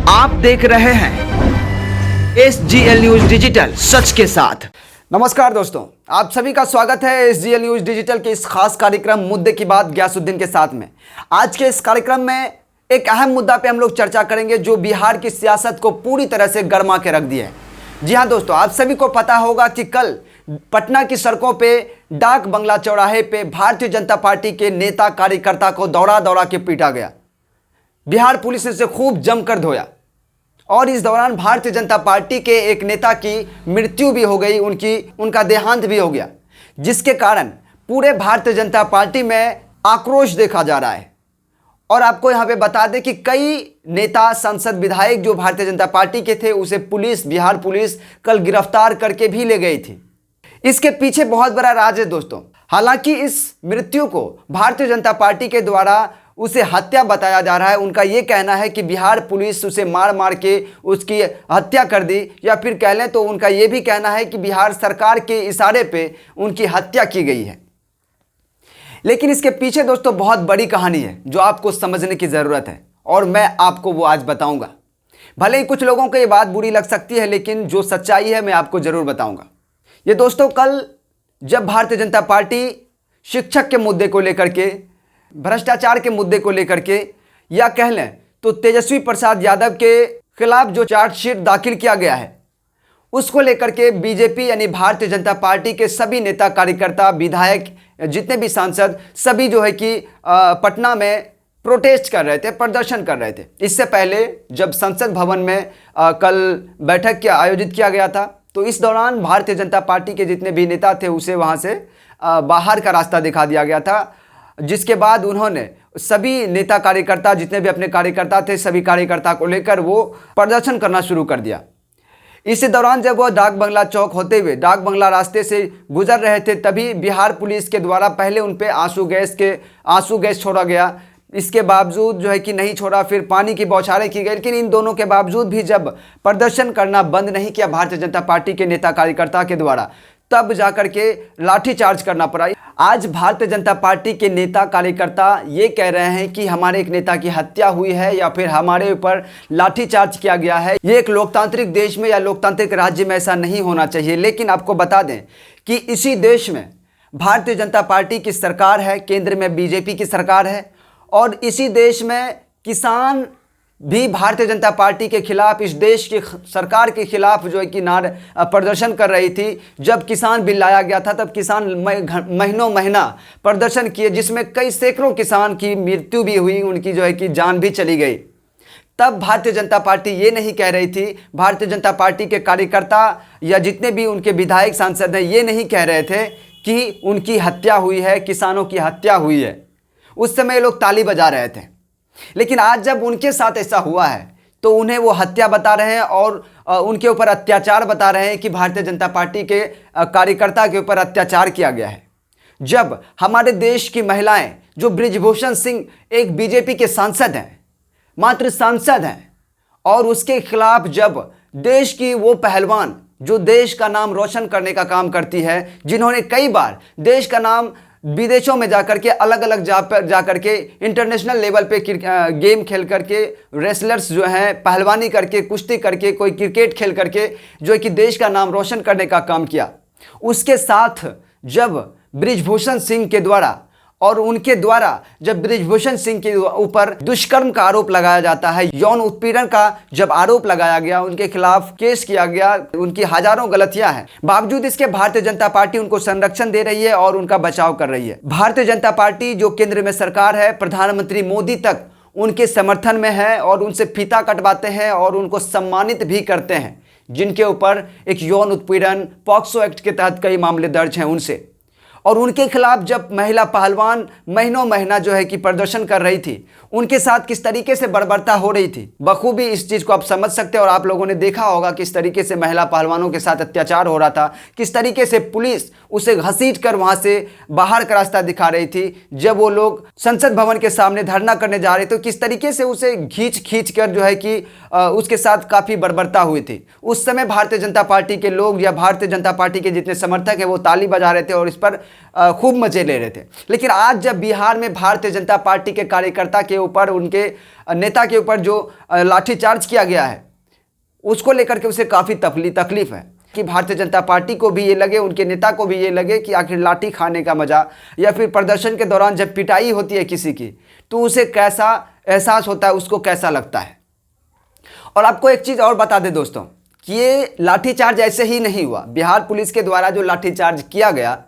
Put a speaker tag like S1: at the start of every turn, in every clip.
S1: आप देख रहे हैं SGL न्यूज डिजिटल, सच के साथ। नमस्कार दोस्तों, आप सभी का स्वागत है SGL न्यूज डिजिटल के इस खास कार्यक्रम मुद्दे की बात गयासुद्दीन के साथ में। आज के इस कार्यक्रम में एक अहम मुद्दा पे हम लोग चर्चा करेंगे जो बिहार की सियासत को पूरी तरह से गरमा के रख दिया है। जी हाँ दोस्तों, आप सभी को पता होगा कि कल पटना की सड़कों पे डाक बंगला चौराहे पे भारतीय जनता पार्टी के नेता कार्यकर्ता को दौड़ा दौड़ा के पीटा गया। बिहार पुलिस ने इसे खूब जमकर धोया और इस दौरान भारतीय जनता पार्टी के एक नेता की मृत्यु भी हो गई, उनका देहांत भी हो गया, जिसके कारण पूरे भारतीय जनता पार्टी में आक्रोश देखा जा रहा है। और आपको यहाँ पे बता दें कि कई नेता, सांसद, विधायक जो भारतीय जनता पार्टी के थे उसे बिहार पुलिस कल गिरफ्तार करके भी ले गई थी। इसके पीछे बहुत बड़ा राज है दोस्तों। हालांकि इस मृत्यु को भारतीय जनता पार्टी के द्वारा उसे हत्या बताया जा रहा है। उनका यह कहना है कि बिहार पुलिस उसे मार मार के उसकी हत्या कर दी, या फिर कह लें तो उनका यह भी कहना है कि बिहार सरकार के इशारे पे उनकी हत्या की गई है। लेकिन इसके पीछे दोस्तों बहुत बड़ी कहानी है जो आपको समझने की ज़रूरत है और मैं आपको वो आज बताऊंगा। भले ही कुछ लोगों को ये बात बुरी लग सकती है, लेकिन जो सच्चाई है मैं आपको ज़रूर बताऊंगा। ये दोस्तों, कल जब भारतीय जनता पार्टी शिक्षक के मुद्दे को लेकर के, भ्रष्टाचार के मुद्दे को लेकर के, या कह लें तो तेजस्वी प्रसाद यादव के खिलाफ जो चार्जशीट दाखिल किया गया है उसको लेकर के बीजेपी यानी भारतीय जनता पार्टी के सभी नेता, कार्यकर्ता, विधायक, जितने भी सांसद, सभी जो है कि पटना में प्रोटेस्ट कर रहे थे, प्रदर्शन कर रहे थे। इससे पहले जब संसद भवन में कल बैठक आयोजित किया गया था तो इस दौरान भारतीय जनता पार्टी के जितने भी नेता थे उसे वहाँ से बाहर का रास्ता दिखा दिया गया था, जिसके बाद उन्होंने सभी नेता, कार्यकर्ता, जितने भी अपने कार्यकर्ता थे, सभी कार्यकर्ता को लेकर वो प्रदर्शन करना शुरू कर दिया। इसी दौरान जब वो डाक बंगला चौक होते हुए डाक बंगला रास्ते से गुजर रहे थे तभी बिहार पुलिस के द्वारा पहले उन पे आंसू गैस छोड़ा गया। इसके बावजूद जो है कि नहीं छोड़ा, फिर पानी की बौछारें की गई। लेकिन इन दोनों के बावजूद भी जब प्रदर्शन करना बंद नहीं किया भारतीय जनता पार्टी के नेता, कार्यकर्ता के द्वारा, तब जाकर के लाठीचार्ज करना पड़ा। आज भारतीय जनता पार्टी के नेता, कार्यकर्ता ये कह रहे हैं कि हमारे एक नेता की हत्या हुई है या फिर हमारे ऊपर लाठीचार्ज किया गया है। ये एक लोकतांत्रिक देश में या लोकतांत्रिक राज्य में ऐसा नहीं होना चाहिए। लेकिन आपको बता दें कि इसी देश में भारतीय जनता पार्टी की सरकार है, केंद्र में बीजेपी की सरकार है, और इसी देश में किसान भी भारतीय जनता पार्टी के खिलाफ, इस देश की सरकार के खिलाफ जो है कि प्रदर्शन कर रही थी। जब किसान बिल लाया गया था तब किसान महीनों महीना प्रदर्शन किए, जिसमें कई सैकड़ों किसान की मृत्यु भी हुई, उनकी जो है कि जान भी चली गई। तब भारतीय जनता पार्टी ये नहीं कह रही थी, भारतीय जनता पार्टी के कार्यकर्ता या जितने भी उनके विधायक, सांसद हैं, ये नहीं कह रहे थे कि उनकी हत्या हुई है, किसानों की हत्या हुई है। उस समय लोग ताली बजा रहे थे। लेकिन आज जब उनके साथ ऐसा हुआ है तो उन्हें वो हत्या बता रहे हैं और उनके ऊपर अत्याचार बता रहे हैं कि भारतीय जनता पार्टी के कार्यकर्ता के ऊपर अत्याचार किया गया है। जब हमारे देश की महिलाएं, जो बृजभूषण सिंह एक बीजेपी के सांसद हैं, मात्र सांसद हैं, और उसके खिलाफ जब देश की वो पहलवान जो देश का नाम रोशन करने का काम करती है, जिन्होंने कई बार देश का नाम विदेशों में जाकर के अलग अलग जाकर के इंटरनेशनल लेवल पे गेम खेल करके, रेसलर्स जो हैं, पहलवानी करके, कुश्ती करके, कोई क्रिकेट खेल करके जो है कि देश का नाम रोशन करने का काम किया, उसके साथ जब बृजभूषण सिंह के द्वारा और उनके द्वारा जब बृजभूषण सिंह के ऊपर दुष्कर्म का आरोप लगाया जाता है, यौन उत्पीड़न का जब आरोप लगाया गया, उनके खिलाफ केस किया गया, उनकी हजारों गलतियां हैं, बावजूद इसके भारतीय जनता पार्टी उनको संरक्षण दे रही है और उनका बचाव कर रही है। भारतीय जनता पार्टी जो केंद्र में सरकार है, प्रधानमंत्री मोदी तक उनके समर्थन में है और उनसे फीता कटवाते हैं और उनको सम्मानित भी करते हैं, जिनके ऊपर एक यौन उत्पीड़न पॉक्सो एक्ट के तहत कई मामले दर्ज हैं उनसे। और उनके खिलाफ जब महिला पहलवान महीनों महीना जो है कि प्रदर्शन कर रही थी, उनके साथ किस तरीके से बर्बरता हो रही थी, बखूबी इस चीज़ को आप समझ सकते हैं। और आप लोगों ने देखा होगा किस तरीके से महिला पहलवानों के साथ अत्याचार हो रहा था, किस तरीके से पुलिस उसे घसीट कर वहाँ से बाहर का रास्ता दिखा रही थी। जब वो लोग संसद भवन के सामने धरना करने जा रहे थे तो किस तरीके से उसे खींच कर जो है कि उसके साथ काफ़ी बर्बरता हुई थी। उस समय भारतीय जनता पार्टी के लोग या भारतीय जनता पार्टी के जितने समर्थक हैं वो ताली बजा रहे थे और इस पर खूब मजे ले रहे थे। लेकिन आज जब बिहार में भारतीय जनता पार्टी के कार्यकर्ता के ऊपर, उनके नेता के ऊपर जो लाठीचार्ज किया गया है, उसको लेकर के उसे काफ़ी तकलीफ है कि भारतीय जनता पार्टी को भी ये लगे, उनके नेता को भी ये लगे कि आखिर लाठी खाने का मज़ा, या फिर प्रदर्शन के दौरान जब पिटाई होती है किसी की तो उसे कैसा एहसास होता है, उसको कैसा लगता है। और आपको एक चीज़ और बता दें दोस्तों कि ये लाठीचार्ज ऐसे ही नहीं हुआ। बिहार पुलिस के द्वारा जो लाठीचार्ज किया गया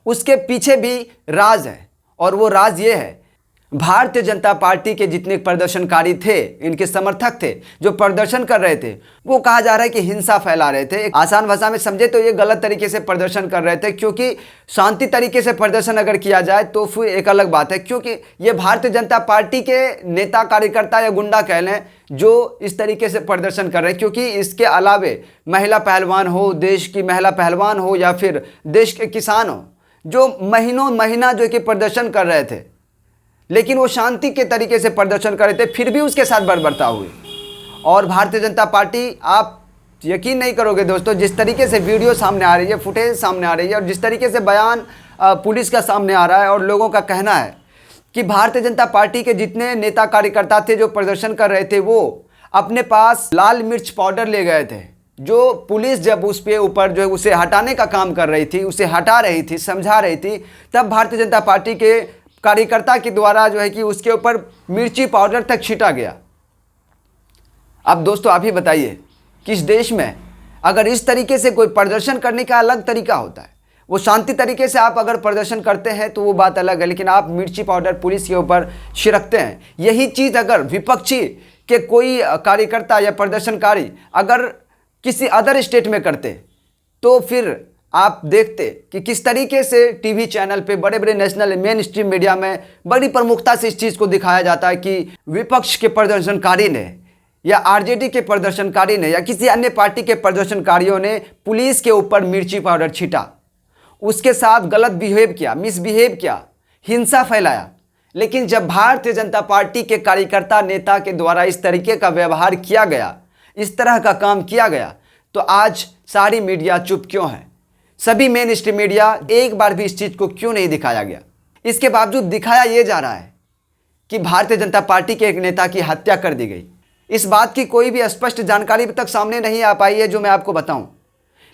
S1: उसके पीछे भी राज है, और वो राज ये है, भारतीय जनता पार्टी के जितने प्रदर्शनकारी थे, इनके समर्थक थे जो प्रदर्शन कर रहे थे, वो कहा जा रहा है कि हिंसा फैला रहे थे। आसान भाषा में समझे तो ये गलत तरीके से प्रदर्शन कर रहे थे, क्योंकि शांति तरीके से प्रदर्शन अगर किया जाए तो फिर एक अलग बात है। क्योंकि ये भारतीय जनता पार्टी के नेता, कार्यकर्ता या गुंडा कह लें जो इस तरीके से प्रदर्शन कर रहे हैं, क्योंकि इसके अलावे महिला पहलवान हो, देश की महिला पहलवान हो, या फिर देश के किसान हो, जो महीना जो कि प्रदर्शन कर रहे थे, लेकिन वो शांति के तरीके से प्रदर्शन कर रहे थे, फिर भी उसके साथ बर्बरता हुई। और भारतीय जनता पार्टी, आप यकीन नहीं करोगे दोस्तों, जिस तरीके से वीडियो सामने आ रही है, फुटेज सामने आ रही है, और जिस तरीके से बयान पुलिस का सामने आ रहा है, और लोगों का कहना है कि भारतीय जनता पार्टी के जितने नेता कार्यकर्ता थे जो प्रदर्शन कर रहे थे, वो अपने पास लाल मिर्च पाउडर ले गए थे, जो पुलिस जब उस पे ऊपर जो है उसे हटाने का काम कर रही थी, उसे हटा रही थी, समझा रही थी, तब भारतीय जनता पार्टी के कार्यकर्ता के द्वारा जो है कि उसके ऊपर मिर्ची पाउडर तक छीटा गया। अब दोस्तों आप ही बताइए कि इस देश में अगर इस तरीके से कोई प्रदर्शन करने का अलग तरीका होता है, वो शांति तरीके से आप अगर प्रदर्शन करते हैं तो वो बात अलग है, लेकिन आप मिर्ची पाउडर पुलिस के ऊपर छिड़कते हैं। यही चीज़ अगर विपक्षी के कोई कार्यकर्ता या प्रदर्शनकारी अगर किसी अदर स्टेट में करते तो फिर आप देखते कि किस तरीके से टीवी चैनल पे, बड़े बड़े नेशनल मेन स्ट्रीम मीडिया में बड़ी प्रमुखता से इस चीज़ को दिखाया जाता है कि विपक्ष के प्रदर्शनकारी ने, या आरजेडी के प्रदर्शनकारी ने, या किसी अन्य पार्टी के प्रदर्शनकारियों ने पुलिस के ऊपर मिर्ची पाउडर छीटा, उसके साथ गलत बिहेव किया, मिसबिहेव किया, हिंसा फैलाया। लेकिन जब भारतीय जनता पार्टी के कार्यकर्ता, नेता के द्वारा इस तरीके का व्यवहार किया गया, इस तरह का काम किया गया, तो आज सारी मीडिया चुप क्यों है? सभी मेन स्ट्रीम मीडिया, एक बार भी इस चीज़ को क्यों नहीं दिखाया गया? इसके बावजूद दिखाया यह जा रहा है कि भारतीय जनता पार्टी के एक नेता की हत्या कर दी गई। इस बात की कोई भी स्पष्ट जानकारी अभी तक सामने नहीं आ पाई है जो मैं आपको बताऊं,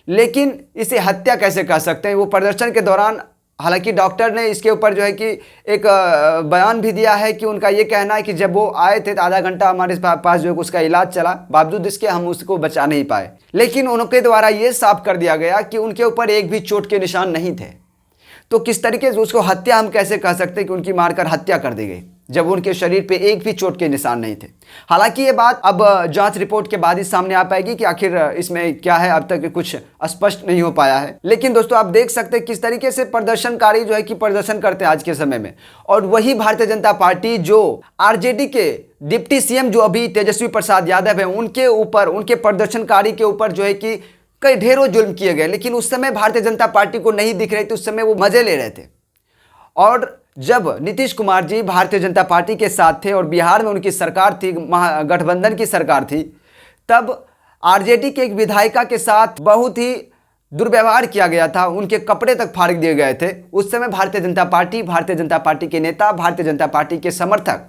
S1: लेकिन इसे हत्या कैसे कह सकते हैं? वो प्रदर्शन के दौरान, हालांकि डॉक्टर ने इसके ऊपर जो है कि एक बयान भी दिया है कि उनका ये कहना है कि जब वो आए थे तो आधा घंटा हमारे पास जो है उसका इलाज चला, बावजूद इसके हम उसको बचा नहीं पाए। लेकिन उनके द्वारा ये साफ कर दिया गया कि उनके ऊपर एक भी चोट के निशान नहीं थे। तो किस तरीके से उसको हत्या हम कैसे कह सकते हैं कि उनकी मारकर हत्या कर दी गई, जब उनके शरीर पे एक भी चोट के निशान नहीं थे? हालांकि ये बात अब जांच रिपोर्ट के बाद ही सामने आ पाएगी कि आखिर इसमें क्या है, अब तक कुछ स्पष्ट नहीं हो पाया है। लेकिन दोस्तों आप देख सकते हैं किस तरीके से प्रदर्शनकारी जो है कि प्रदर्शन करते हैं आज के समय में। और वही भारतीय जनता पार्टी जो आरजेडी के डिप्टी सीएम जो अभी तेजस्वी प्रसाद यादव है, उनके ऊपर, उनके प्रदर्शनकारी के ऊपर जो है कि कई ढेरों जुल्म किए गए, लेकिन उस समय भारतीय जनता पार्टी को नहीं दिख रही थी, उस समय वो मजे ले रहे थे। और जब नीतीश कुमार जी भारतीय जनता पार्टी के साथ थे और बिहार में उनकी सरकार थी, गठबंधन की सरकार थी, तब आरजेडी के एक विधायिका के साथ बहुत ही दुर्व्यवहार किया गया था, उनके कपड़े तक फाड़ दिए गए थे। उस समय भारतीय जनता पार्टी के नेता, भारतीय जनता पार्टी के समर्थक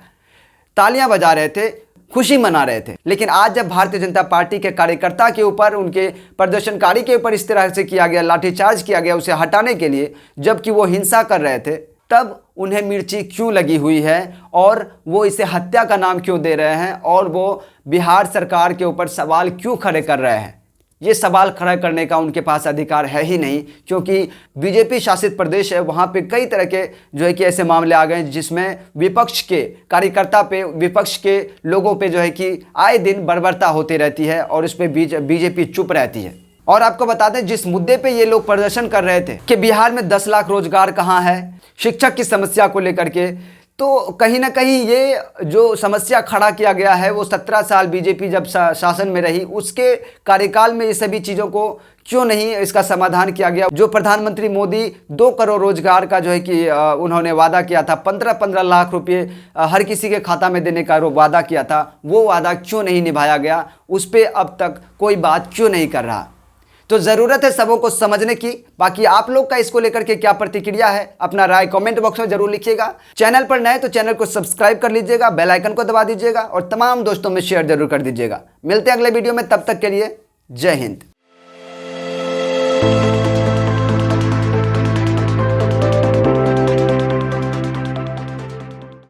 S1: तालियां बजा रहे थे, खुशी मना रहे थे। लेकिन आज जब भारतीय जनता पार्टी के कार्यकर्ता के ऊपर, उनके प्रदर्शनकारी के ऊपर इस तरह से किया गया, लाठीचार्ज किया गया उसे हटाने के लिए, जबकि वो हिंसा कर रहे थे, तब उन्हें मिर्ची क्यों लगी हुई है और वो इसे हत्या का नाम क्यों दे रहे हैं, और वो बिहार सरकार के ऊपर सवाल क्यों खड़े कर रहे हैं? ये सवाल खड़ा करने का उनके पास अधिकार है ही नहीं, क्योंकि बीजेपी शासित प्रदेश है, वहाँ पे कई तरह के जो है कि ऐसे मामले आ गए जिसमें विपक्ष के कार्यकर्ता पे, विपक्ष के लोगों पे जो है कि आए दिन बर्बरता होती रहती है और इस पर बीजेपी चुप रहती है। और आपको बता दें, जिस मुद्दे पे ये लोग प्रदर्शन कर रहे थे कि बिहार में 10 लाख रोजगार कहाँ है, शिक्षक की समस्या को लेकर के, तो कहीं ना कहीं ये जो समस्या खड़ा किया गया है वो 17 साल बीजेपी जब शासन में रही, उसके कार्यकाल में ये सभी चीज़ों को क्यों नहीं इसका समाधान किया गया? जो प्रधानमंत्री मोदी 2 करोड़ रोजगार का जो है कि उन्होंने वादा किया था, 15-15 लाख रुपये हर किसी के खाता में देने का वादा किया था, वो वादा क्यों नहीं निभाया गया? उस पर अब तक कोई बात क्यों नहीं कर रहा? तो ज़रूरत है सबों को समझने की। बाकी आप लोग का इसको लेकर के क्या प्रतिक्रिया है, अपना राय कमेंट बॉक्स में जरूर लिखिएगा। चैनल पर नए तो चैनल को सब्सक्राइब कर लीजिएगा, बेल आइकन को दबा दीजिएगा और तमाम दोस्तों में शेयर जरूर कर दीजिएगा। मिलते हैं अगले वीडियो में, तब तक के लिए जय हिंद।